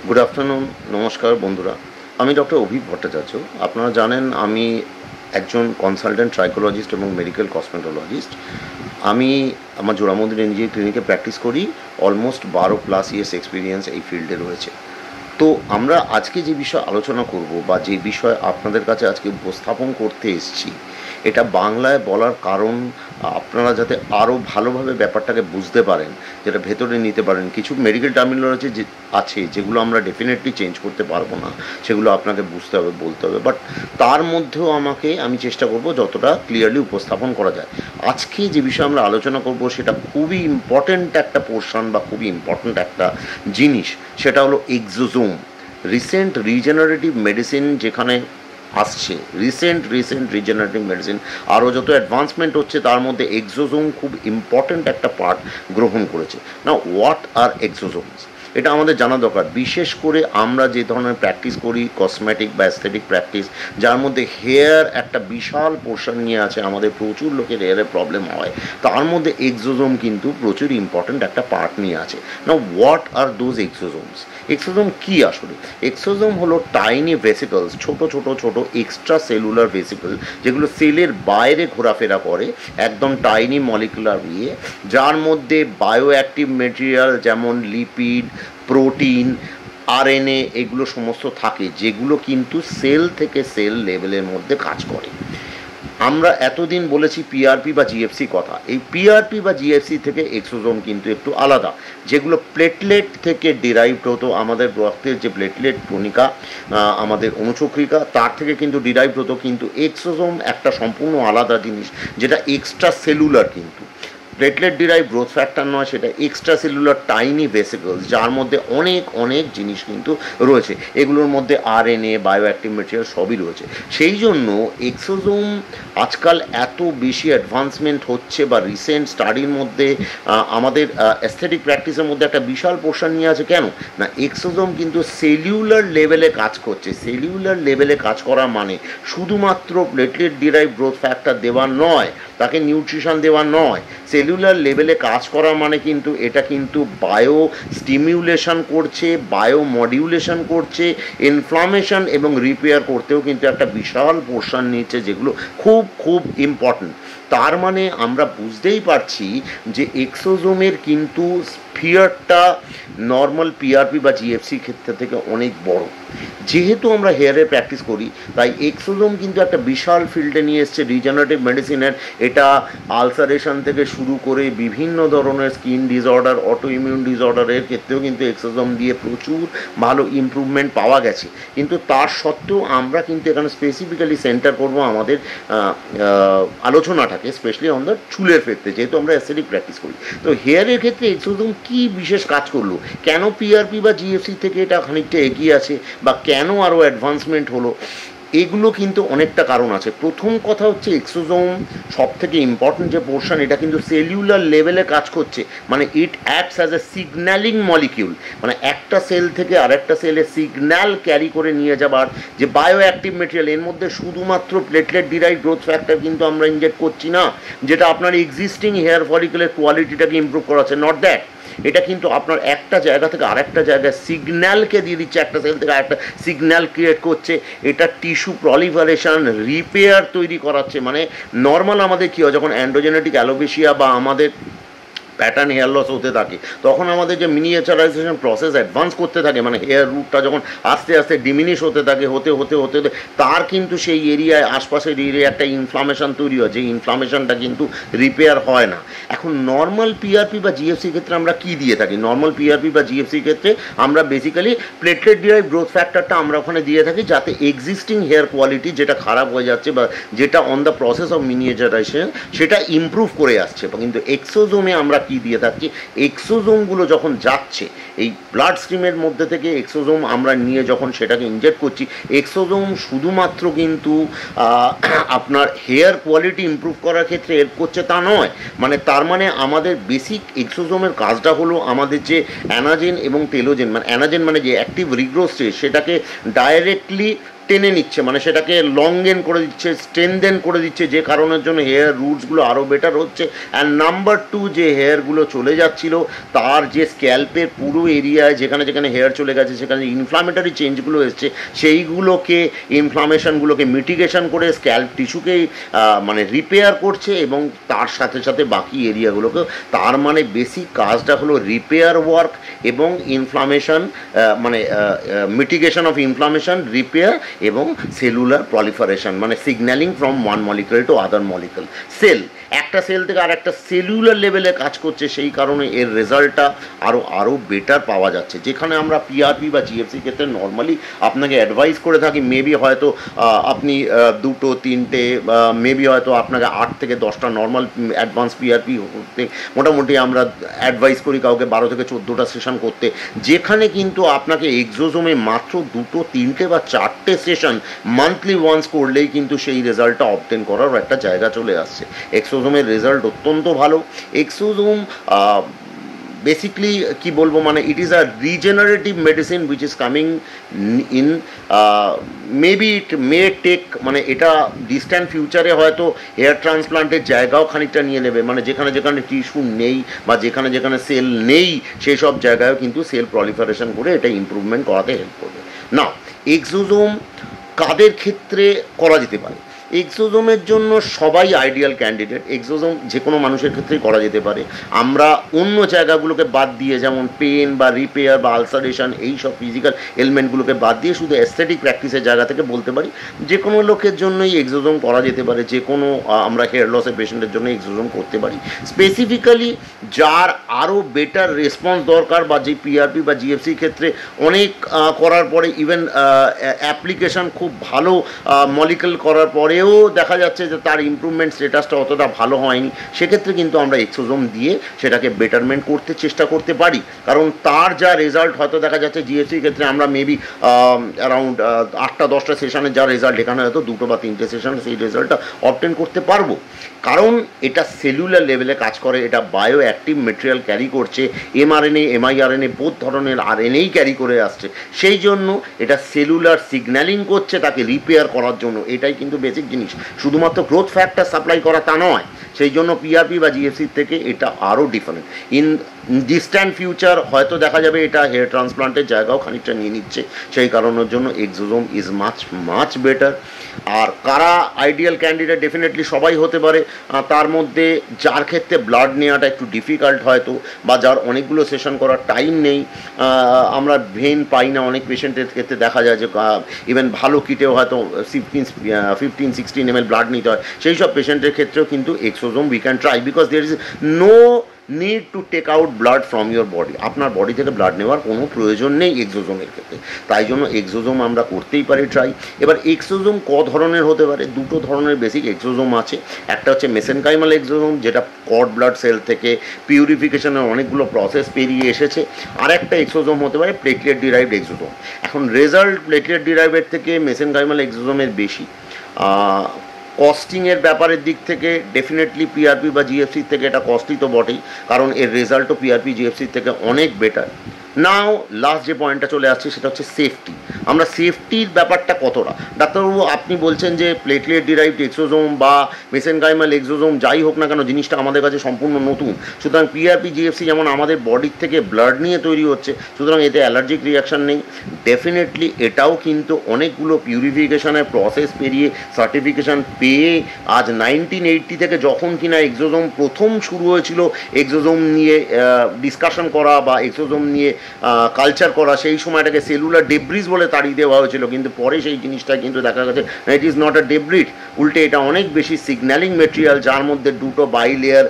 Good afternoon, নমস্কার বন্ধুরা। আমি ডক্টর অভিক ভট্টাচার্য। আপনারা জানেন আমি একজন কনসালটেন্ট সাইকোলজিস্ট এবং মেডিকেল কসমেটোলজিস্ট। আমি আমার জোড়ামন্দির এনজিও ক্লিনিকে প্র্যাকটিস করি। অলমোস্ট 12+ ইয়ার্স এক্সপিরিয়েন্স এই ফিল্ডে রয়েছে। তো আমরা আজকে যে বিষয় আলোচনা করব বা যে বিষয় আপনাদের কাছে আজকে উপস্থাপন করতে এসেছি, এটা বাংলায় বলার কারণ আপনারা যাতে আরও ভালোভাবে ব্যাপারটাকে বুঝতে পারেন, যেটা ভেতরে নিতে পারেন। কিছু মেডিকেল টার্মিনোলজি যে আছে যেগুলো আমরা ডেফিনেটলি চেঞ্জ করতে পারবো না, সেগুলো আপনাকে বুঝতে হবে, বলতে হবে, বাট তার মধ্যেও আমি চেষ্টা করব যতটা ক্লিয়ারলি উপস্থাপন করা যায়। আজকে যে বিষয়ে আমরা আলোচনা করব সেটা খুবই ইম্পর্ট্যান্ট একটা পোর্শন বা খুবই ইম্পর্ট্যান্ট একটা জিনিস, সেটা হলো এক্সোজোম। রিসেন্ট রিজেনারেটিভ মেডিসিন যেখানে আসছে, রিসেন্ট রিজেনারেটিভ মেডিসিন আরও যত অ্যাডভান্সমেন্ট হচ্ছে, তার মধ্যে এক্সোজোম খুব ইম্পর্ট্যান্ট একটা পার্ট গ্রহণ করেছে। না, হোয়াট আর এক্সোজোমস, এটা আমাদের জানা দরকার। বিশেষ করে আমরা যে ধরনের প্র্যাকটিস করি, কসমেটিক বা অ্যাস্থেটিক প্র্যাকটিস, যার মধ্যে হেয়ার একটা বিশাল পোর্শন নিয়ে আছে, আমাদের প্রচুর লোকের হেয়ারের প্রবলেম হয়, তার মধ্যে এক্সোজোম কিন্তু প্রচুর ইম্পর্ট্যান্ট একটা পার্ট নিয়ে আছে। না, হোয়াট আর দোজ এক্সোজোমস? এক্সোজোম কী আসলে? এক্সোজোম হলো টাইনি ভেসিকলস, ছোট ছোট ছোট এক্সট্রা সেলুলার ভেসিকল, যেগুলো সেলের বাইরে ঘোরাফেরা করে, একদম টাইনি মলিকুলার ইয়ে, যার মধ্যে বায়ো অ্যাক্টিভ মেটেরিয়াল যেমন লিপিড, প্রোটিন, আরএনএ, এগুলো সমস্ত থাকে, যেগুলো কিন্তু সেল থেকে সেল লেভেলের মধ্যে কাজ করে। আমরা এতদিন বলেছি পিআরপি বা জিএফসি কথা। এই পিআরপি বা জিএফসি থেকে এক্সোজোম কিন্তু একটু আলাদা। যেগুলো প্লেটলেট থেকে ডিরাইভড হতো, আমাদের রক্তের যে প্লেটলেট কণিকা, আমাদের অনুচক্রিকা, তার থেকে কিন্তু ডিরাইভড হতো, কিন্তু এক্সোজোম একটা সম্পূর্ণ আলাদা জিনিস, যেটা এক্সট্রা সেলুলার। কিন্তু প্লেটলেট ডিরাইভ গ্রোথ ফ্যাক্টর নয়, সেটা এক্সট্রা সেলুলার টাইনি ভেসিকলস, যার মধ্যে অনেক অনেক জিনিস কিন্তু রয়েছে। এগুলোর মধ্যে আরএনএ, বায়ো অ্যাক্টিভ মেটেরিয়াল সবই রয়েছে। সেই জন্য এক্সোজোম আজকাল এত বেশি অ্যাডভান্সমেন্ট হচ্ছে, বা রিসেন্ট স্টাডির মধ্যে আমাদের অ্যাস্থেটিক প্র্যাকটিসের মধ্যে একটা বিশাল পোর্শন নিয়ে আছে। কেন না, এক্সোজোম কিন্তু সেলুলার লেভেলে কাজ করছে। সেলুলার লেভেলে কাজ করা মানে শুধুমাত্র প্লেটলেট ডিরাইভ গ্রোথ ফ্যাক্টর দেওয়া নয়, তাকে নিউট্রিশন দেওয়া নয়। সেলুলার লেভেলে কাজ করা মানে কিন্তু এটা কিন্তু বায়ো স্টিমিউলেশন করছে, বায়ো মডিউলেশন করছে, ইনফ্লামেশন এবং রিপেয়ার করতেও কিন্তু একটা বিশাল পোর্শন নিচ্ছে, যেগুলো খুব খুব ইম্পর্ট্যান্ট। তার মানে আমরা বুঝতেই পারছি যে এক্সোজোমের কিন্তু স্ফিয়ারটা নর্মাল পিআরপি বা জিএফসি ক্ষেত্র থেকে অনেক বড়। যেহেতু আমরা হেয়ারে প্র্যাকটিস করি, তাই এক্সোজোম কিন্তু একটা বিশাল ফিল্ডে নিয়ে এসছে রিজেনারেটিভ মেডিসিনের। এটা আলসারেশন থেকে শুরু করে বিভিন্ন ধরনের স্কিন ডিসঅর্ডার, অটো ইমিউন ডিসঅর্ডারের ক্ষেত্রেও কিন্তু এক্সোজোম দিয়ে প্রচুর ভালো ইমপ্রুভমেন্ট পাওয়া গেছে। কিন্তু তার সত্ত্বেও আমরা কিন্তু এখানে স্পেসিফিক্যালি সেন্টার করব আমাদের আলোচনাটাকে, স্পেশালি আমাদের চুলের ক্ষেত্রে, যেহেতু আমরা অ্যাস্থেটিক প্র্যাকটিস করি। তো হেয়ারের ক্ষেত্রে এক্সোজোম কী বিশেষ কাজ করলো, কেন পিআরপি বা জিএফসি থেকে এটা খানিকটা এগিয়ে আছে, বা কেন আরও অ্যাডভান্সমেন্ট হলো, এগুলো কিন্তু অনেকটা কারণ আছে। প্রথম কথা হচ্ছে, এক্সোজোম সব থেকে ইম্পর্টেন্ট যে পোর্শন, এটা কিন্তু সেলুলার লেভেলে কাজ করছে। মানে ইট acts as a signalling molecule, মানে একটা সেল থেকে আরেকটা সেলে সিগন্যাল ক্যারি করে নিয়ে যাবার যে বায়ো অ্যাক্টিভ মেটেরিয়াল, এর মধ্যে শুধুমাত্র প্লেটলেট ডিরাইভ গ্রোথ ফ্যাক্টর কিন্তু আমরা ইনজেক্ট করছি না, যেটা আপনার এক্সিস্টিং হেয়ার ফলিকুলের কোয়ালিটিটাকে ইমপ্রুভ করাচ্ছে, নট দ্যাট। এটা কিন্তু আপনার একটা জায়গা থেকে আরেকটা জায়গায় সিগন্যালকে দিয়ে দিচ্ছে, একটা সেল থেকে আরেকটা সিগন্যাল ক্রিয়েট করছে। এটা টিস্যু প্রলিফারেশন, রিপেয়ার তৈরি করাচ্ছে। মানে নর্মাল আমাদের কী হয়, যখন অ্যান্ড্রোজেনেটিক অ্যালোপেশিয়া বা আমাদের প্যাটার্ন হেয়ার লস হতে থাকে, তখন আমাদের যে মিনিয়েচারাইজেশন প্রসেস অ্যাডভান্স করতে থাকে, মানে হেয়ার রুটটা যখন আস্তে আস্তে ডিমিনিশ হতে থাকে, হতে হতে হতে হতে তার কিন্তু সেই এরিয়ায়, আশপাশের এরিয়ায় একটা ইনফ্লামেশন তৈরি হয়, যে ইনফ্লামেশনটা কিন্তু রিপেয়ার হয় না। এখন নর্মাল পিআরপি বা জিএফসির ক্ষেত্রে আমরা কী দিয়ে থাকি? নর্মাল পিআরপি বা জিএফসির ক্ষেত্রে আমরা বেসিক্যালি প্লেটলেট ডিরাইভ গ্রোথ ফ্যাক্টরটা আমরা ওখানে দিয়ে থাকি, যাতে এক্সিস্টিং হেয়ার কোয়ালিটি যেটা খারাপ হয়ে যাচ্ছে বা যেটা on the process of miniaturisation, সেটা ইমপ্রুভ করে আসছে। কিন্তু এক্সোজোমে আমরা কি দিয়ে থাকি, এক্সোজোমগুলো যখন যাচ্ছে এই ব্লাড স্ট্রিমের মধ্যে থেকে, এক্সোজোম আমরা নিয়ে যখন সেটাকে ইনজেক্ট করছি, এক্সোজোম শুধুমাত্র কিন্তু আপনার হেয়ার কোয়ালিটি ইমপ্রুভ করার ক্ষেত্রে হেল্প করছে তা নয়। মানে তার মানে আমাদের বেসিক এক্সোজোমের কাজটা হলো আমাদের যে অ্যানাজেন এবং টেলোজেন, মানে অ্যানাজেন মানে যে অ্যাক্টিভ রিগ্রোথ স্টেজ, সেটাকে ডাইরেক্টলি টেনে নিচ্ছে, মানে সেটাকে লংগেন করে দিচ্ছে, স্ট্রেনদেন করে দিচ্ছে, যে কারণের জন্য হেয়ার রুটসগুলো আরও বেটার হচ্ছে। অ্যান্ড নাম্বার টু, যে হেয়ারগুলো চলে যাচ্ছিল তার যে স্ক্যাল্পের পুরো এরিয়ায় যেখানে যেখানে হেয়ার চলে গেছে সেখানে ইনফ্লামেটরি চেঞ্জগুলো এসছে, সেইগুলোকে ইনফ্লামেশনগুলোকে মিটিগেশন করে স্ক্যাল্প টিস্যুকেই মানে রিপেয়ার করছে এবং তার সাথে সাথে বাকি এরিয়াগুলোকেও। তার মানে বেসিক কাজটা হলো রিপেয়ার ওয়ার্ক এবং ইনফ্লামেশন, মানে মিটিগেশন অফ ইনফ্লামেশন, রিপেয়ার এবং সেলুলার প্রলিফারেশন, মানে signalling from one molecule to other molecule. Cell একটা সেল থেকে আর একটা সেলুলার লেভেলে কাজ করছে, সেই কারণে এর রেজাল্টটা আরও বেটার পাওয়া যাচ্ছে। যেখানে আমরা পিআরপি বা জিএফসি ক্ষেত্রে নর্মালি আপনাকে অ্যাডভাইস করে থাকি মেবি হয়তো আপনি 2 3টে মেবি হয়তো আপনাকে 8 থেকে 10টা নর্মাল অ্যাডভান্স পিআরপি করতে, মোটামুটি আমরা অ্যাডভাইস করি কাউকে 12 থেকে 14টা সেশন করতে। যেখানে কিন্তু আপনাকে এক্সোজোমে মাত্র 2 3টে বা 4টে সেশন মান্থলি ওয়ান্স করলেই কিন্তু সেই রেজাল্টটা অবটেন করার একটা জায়গা চলে আসছে। এক্সোজোমের রেজাল্ট অত্যন্ত ভালো। এক্সোজোম বেসিকলি কি বলবো, মানে it is a regenerative medicine which is coming in, maybe it may take, মানে এটা ডিস্ট্যান্ট ফিউচারে হয়তো হেয়ার ট্রান্সপ্লান্টের জায়গাও খানিকটা নিয়ে নেবে, মানে যেখানে যেখানে টিস্যু নেই বা যেখানে যেখানে সেল নেই সেই সব জায়গায়ও কিন্তু সেল প্রলিফারেশন করে এটা ইমপ্রুভমেন্ট করাতে হেল্প করবে। না, এক্সোজোম কাদের ক্ষেত্রে করা যেতে পারে? এক্সোজোমের জন্য সবাই আইডিয়াল ক্যান্ডিডেট। এক্সোজোম যে কোনো মানুষের ক্ষেত্রেই করা যেতে পারে। আমরা অন্য জায়গাগুলোকে বাদ দিয়ে, যেমন পেন বা রিপেয়ার বা আলসারেশন, এই সব ফিজিক্যাল এলিমেন্টগুলোকে বাদ দিয়ে শুধু অ্যাস্থেটিক প্র্যাকটিসের জায়গা থেকে বলতে পারি যে কোনো লোকের জন্যই এক্সোজোম করা যেতে পারে। যে কোনো আমরা হেয়ার লসের পেশেন্টের জন্য এক্সোজোম করতে পারি। স্পেসিফিক্যালি যার আরও বেটার রেসপন্স দরকার বা যে পিআরপি বা জিএফসির ক্ষেত্রে অনেক করার পরে ইভেন অ্যাপ্লিকেশন খুব ভালো মলিকুল করার পরে দেখা যাচ্ছে যে তার ইমপ্রুভমেন্ট স্ট্যাটাসটা অতটা ভালো হয়নি, সেক্ষেত্রে কিন্তু আমরা এক্সোজোম দিয়ে সেটাকে বেটারমেন্ট করতে চেষ্টা করতে পারি। কারণ তার যা রেজাল্ট হয়তো দেখা যাচ্ছে জিএসসির ক্ষেত্রে আমরা মেবি অ্যারাউন্ড 8টা 10টা সেশনের যা রেজাল্ট, এখানে হয়তো 2টো বা 3টে সেশনে সেই রেজাল্টটা অবটেন করতে পারবো। কারণ এটা সেলুলার লেভেলে কাজ করে, এটা বায়ো অ্যাক্টিভ মেটেরিয়াল ক্যারি করছে, এমআরএনএ এমআইআরএনএ বোধ ধরনের আরএনএই ক্যারি করে আসছে, সেই জন্য এটা সেলুলার সিগন্যালিং করছে তাকে রিপেয়ার করার জন্য। এটাই কিন্তু বেসিক জিনিস, শুধুমাত্র গ্রোথ ফ্যাক্টর সাপ্লাই করা তা নয়। সেই জন্য পিআরপি বা জিএফসির থেকে এটা আরও ডিফারেন্ট। ইন ডিস্ট্যান্ট ফিউচার হয়তো দেখা যাবে এটা হেয়ার ট্রান্সপ্লান্টের জায়গাও খানিকটা নিয়ে নিচ্ছে, সেই কারণের জন্য এক্সোজোম ইজ মাচ বেটার। আর কারা আইডিয়াল ক্যান্ডিডেট? ডেফিনেটলি সবাই হতে পারে। তার মধ্যে যার ক্ষেত্রে ব্লাড নেওয়াটা একটু ডিফিকাল্ট হয়তো, বা যার অনেকগুলো সেশন করার টাইম নেই, আমরা ভেন পাই না অনেক পেশেন্টের ক্ষেত্রে, দেখা যায় যে ইভেন ভালো কিটেও হয়তো 15-16 ml ব্লাড নিতে হয়, সেই সব পেশেন্টের ক্ষেত্রেও কিন্তু exosome we can try, because there is no need to take out blood from your body. আপনার বডি থেকে ব্লাড নেওয়ার কোনো প্রয়োজন নেই এক্সোজোমের ক্ষেত্রে, তাই জন্য এক্সোজোম আমরা করতেই পারি ট্রাই। এবার এক্সোজোম ক ধরনের হতে পারে? 2টো ধরনের বেসিক এক্সোজোম আছে। একটা হচ্ছে মেসেনকাইমাল এক্সোজোম, যেটা কড ব্লাড সেল থেকে পিউরিফিকেশনের অনেকগুলো প্রসেস পেরিয়ে এসেছে। আর একটা এক্সোজোম হতে পারে প্লেটলেট ডিরাইভড এক্সোজোম। এখন রেজাল্ট প্লেটলেট ডিরাইভের থেকে মেসেনকাইমাল এক্সোজোমের বেশি। কস্টিংয়ের ব্যাপারের দিক থেকে ডেফিনেটলি পিআরপি বা জিএফসির থেকে এটা কস্টলি তো বটেই, কারণ এর রেজাল্টও পিআরপি জিএফসির থেকে অনেক বেটার। নাও লাস্ট যে পয়েন্টটা চলে আসছে সেটা হচ্ছে সেফটি। আমরা সেফটির ব্যাপারটা কতটা, ডাক্তারবাবু আপনি বলছেন যে প্লেটলেট ডিরাইভড এক্সোজোম বা মেসেনকাইমাল এক্সোজোম যাই হোক না কেন, জিনিসটা আমাদের কাছে সম্পূর্ণ নতুন। সুতরাং পিআরপি জিএফসি যেমন আমাদের বডির থেকে ব্লাড নিয়ে তৈরি হচ্ছে, সুতরাং এতে অ্যালার্জিক রিয়াকশান নেই। ডেফিনেটলি এটাও কিন্তু অনেকগুলো পিউরিফিকেশনের প্রসেস পেরিয়ে সার্টিফিকেশান পেয়ে আজ 1980 থেকে যখন কিনা এক্সোজোম প্রথম শুরু হয়েছিল, এক্সোজোম নিয়ে ডিসকাশন করা বা এক্সোজোম নিয়ে কালচার করা, সেই সময়টাকে সেলুলার ডেব্রিজ বলে তাড়িয়ে দেওয়া হয়েছিল, কিন্তু পরে সেই জিনিসটা কিন্তু দেখা গেছে ইট ইজ নট আ ডেব্রিড, উল্টে এটা অনেক বেশি সিগন্যালিং মেটেরিয়াল, যার মধ্যে 2টো বাই লেয়ার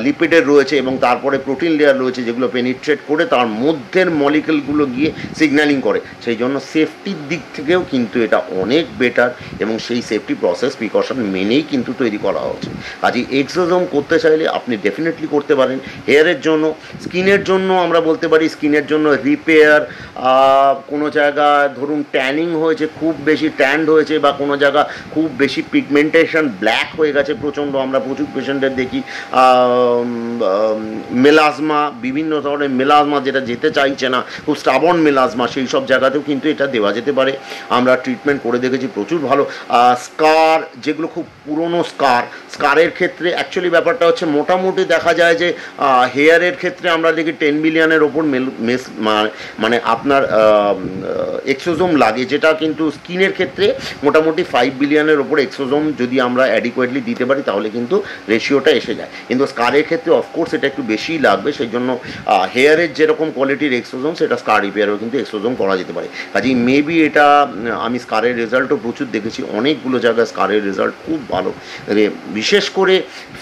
লিপিডের রয়েছে এবং তারপরে প্রোটিন লেয়ার রয়েছে, যেগুলো পেনিট্রেট করে তার মধ্যের মলিকুলগুলো গিয়ে সিগন্যালিং করে। সেই জন্য সেফটির দিক থেকেও কিন্তু এটা অনেক বেটার এবং সেই সেফটি প্রসেস প্রিকশন মেনেই কিন্তু তৈরি করা হচ্ছে। কাজে এক্সোজোম করতে চাইলে আপনি ডেফিনেটলি করতে পারেন। হেয়ারের জন্য, স্কিনের জন্য আমরা বলতে পারি পারি স্কিনের জন্য রিপেয়ার, কোনো জায়গা ধরুন ট্যানিং হয়েছে, খুব বেশি ট্যান্ড হয়েছে, বা কোনো জায়গা খুব বেশি পিগমেন্টেশন ব্ল্যাক হয়ে গেছে প্রচণ্ড, আমরা প্রচুর পেশেন্টের দেখি মেলাজমা, বিভিন্ন ধরনের মেলাজমা যেটা যেতে চাইছে না, খুব স্টাবন মেলাজমা, সেই সব জায়গাতেও কিন্তু এটা দেওয়া যেতে পারে। আমরা ট্রিটমেন্ট করে দেখেছি প্রচুর ভালো। স্কার, যেগুলো খুব পুরনো স্কারের ক্ষেত্রে অ্যাকচুয়ালি ব্যাপারটা হচ্ছে মোটামুটি দেখা যায় যে হেয়ারের ক্ষেত্রে আমরা দেখি 10 বিলিয়নের ওপর মানে আপনার এক্সোজোম লাগে, যেটা কিন্তু স্কিনের ক্ষেত্রে মোটামুটি 5 বিলিয়নের ওপর এক্সোজোম যদি আমরা অ্যাডিকুয়েটলি দিতে পারি তাহলে কিন্তু রেশিওটা এসে যায়। কিন্তু স্কারের ক্ষেত্রে অফকোর্স এটা একটু বেশিই লাগবে, সেই জন্য হেয়ারের যেরকম কোয়ালিটির এক্সোজোম সেটা স্কার রিপেয়ারও কিন্তু এক্সোজোম করা যেতে পারে। কাজেই মেবি এটা আমি স্কারের রেজাল্টও প্রচুর দেখেছি, অনেকগুলো জায়গায় স্কারের রেজাল্ট খুব ভালো, বিশেষ করে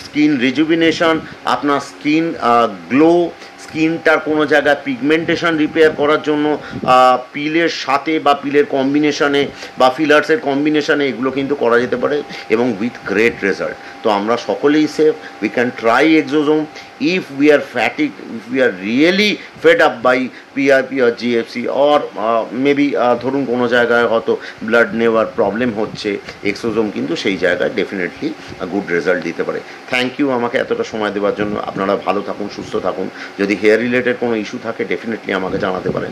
স্কিন রিজুভিনেশন, আপনার স্কিন গ্লো, স্কিনটার কোনো জায়গায় পিগমেন্টেশন রিপেয়ার করার জন্য পিলের সাথে বা পিলের কম্বিনেশনে বা ফিলার্সের কম্বিনেশনে এগুলো কিন্তু করা যেতে পারে এবং উইথ গ্রেট রেজাল্ট। তো আমরা সকলেই safe, we can try exosome if we are fatigued, if we are really fed up by PRP or GFC or maybe ধরুন কোনো জায়গায় হয়তো ব্লাড নেওয়ার প্রবলেম হচ্ছে, এক্সোজোম কিন্তু সেই জায়গায় ডেফিনেটলি গুড রেজাল্ট দিতে পারে। থ্যাংক ইউ আমাকে এতটা সময় দেওয়ার জন্য। আপনারা ভালো থাকুন, সুস্থ থাকুন। যদি হেয়ার রিলেটেড কোনো ইস্যু থাকে ডেফিনেটলি আমাকে জানাতে পারেন।